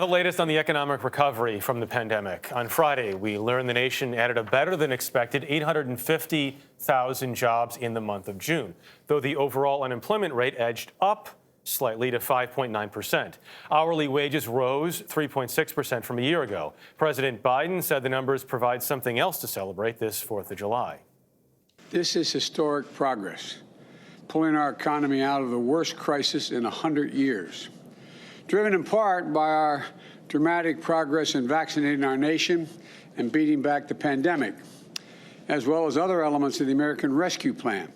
The latest on the economic recovery from the pandemic. On Friday, we learned the nation added a better than expected 850,000 jobs in the month of June, though the overall unemployment rate edged up slightly to 5.9%. Hourly wages rose 3.6% from a year ago. President Biden said the numbers provide something else to celebrate this 4th of July. This is historic progress, pulling our economy out of the worst crisis in 100 years. Driven in part by our dramatic progress in vaccinating our nation and beating back the pandemic, as well as other elements of the American Rescue Plan.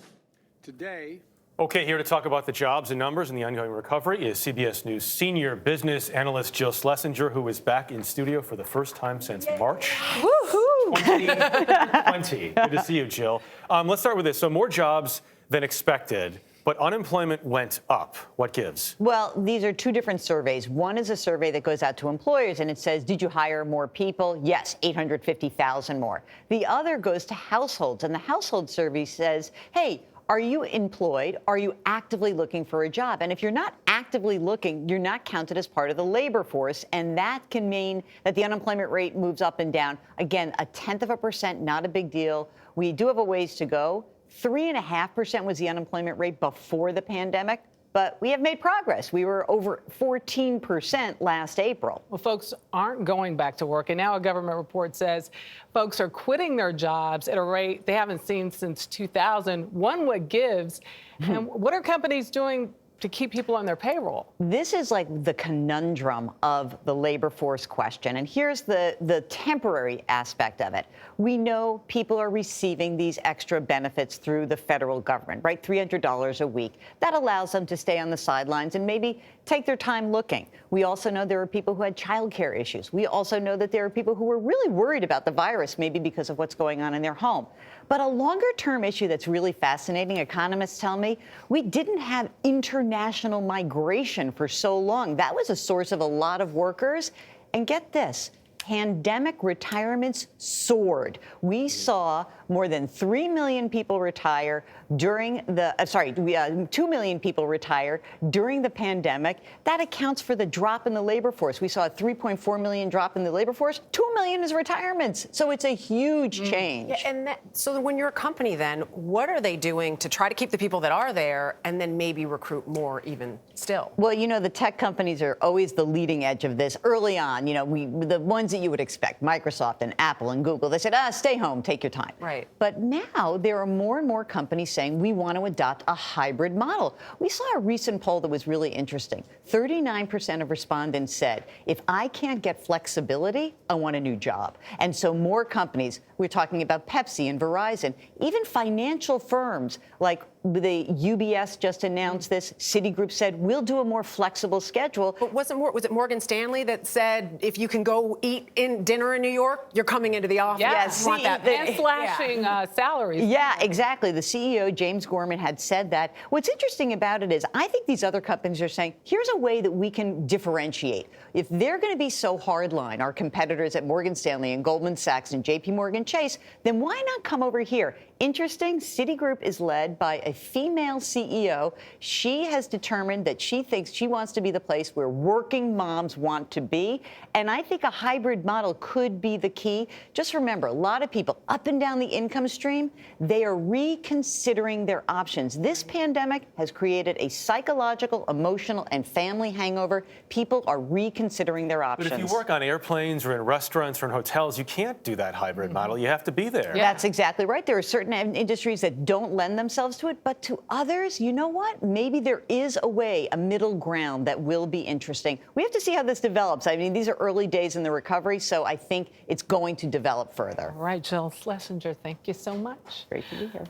Today, Okay, here to talk about the jobs and numbers and the ongoing recovery is CBS News senior business analyst Jill Schlesinger, who is back in studio for the first time since March. Woohoo! 2020. Good to see you, Jill. Let's start with this. So more jobs than expected, but unemployment went up. What gives? Well, these are two different surveys. One is a survey that goes out to employers, and it says, did you hire more people? Yes, 850,000 more. The other goes to households, and the household survey says, hey, are you employed? Are you actively looking for a job? And if you're not actively looking, you're not counted as part of the labor force. And that can mean that the unemployment rate moves up and down. Again, 0.1%, not a big deal. We do have a ways to go. 3.5% was the unemployment rate before the pandemic. But we have made progress. We were over 14% last April. Well, folks aren't going back to work. And now a government report says folks are quitting their jobs at a rate they haven't seen since 2000. One, what gives? And what are companies doing to keep people on their payroll? This is like the conundrum of the labor force question. And here's the temporary aspect of it. We know people are receiving these extra benefits through the federal government, right? $300 a week. That allows them to stay on the sidelines and maybe take their time looking. We also know there are people who had childcare issues. We also know that there are people who were really worried about the virus, maybe because of what's going on in their home. But a longer-term issue that's really fascinating, economists tell me, we didn't have international migration for so long. That was a source of a lot of workers. And get this, pandemic retirements soared. We saw more than 3 million people retire during the, 2 million people retire during the pandemic. That accounts for the drop in the labor force. We saw a 3.4 million drop in the labor force. 2 million is retirements. So it's a huge change. Yeah, and so when you're a company then, what are they doing to try to keep the people that are there and then maybe recruit more even still? Well, you know, the tech companies are always the leading edge of this. Early on, you know, the ones that you would expect, Microsoft and Apple and Google, they said, stay home, take your time. Right. But now there are more and more companies saying we want to adopt a hybrid model. We saw a recent poll that was really interesting. 39% of respondents said, if I can't get flexibility, I want a new job. And so more companies, we're talking about Pepsi and Verizon, even financial firms like the UBS just announced this. Citigroup said, we'll do a more flexible schedule. But was it Morgan Stanley that said, if you can go eat dinner in New York, you're coming into the office? Yes, want that. and slashing salaries. Yeah, exactly. The CEO, James Gorman, had said that. What's interesting about it is I think these other companies are saying, here's a way that we can differentiate. If they're going to be so hardline, our competitors at Morgan Stanley and Goldman Sachs and JP Morgan Chase, then why not come over here? Interesting, Citigroup is led by a female CEO. She has determined that she thinks she wants to be the place where working moms want to be. And I think a hybrid model could be the key. Just remember, a lot of people up and down the income stream, they are reconsidering their options. This pandemic has created a psychological, emotional, and family hangover. People are reconsidering their options. But if you work on airplanes or in restaurants or in hotels, you can't do that hybrid model. You have to be there. Yeah. That's exactly right. There are certain industries that don't lend themselves to it, but to others, you know what? Maybe there is a way, a middle ground that will be interesting. We have to see how this develops. I mean, these are early days in the recovery, so I think it's going to develop further. All right, Jill Schlesinger, thank you so much. Great to be here.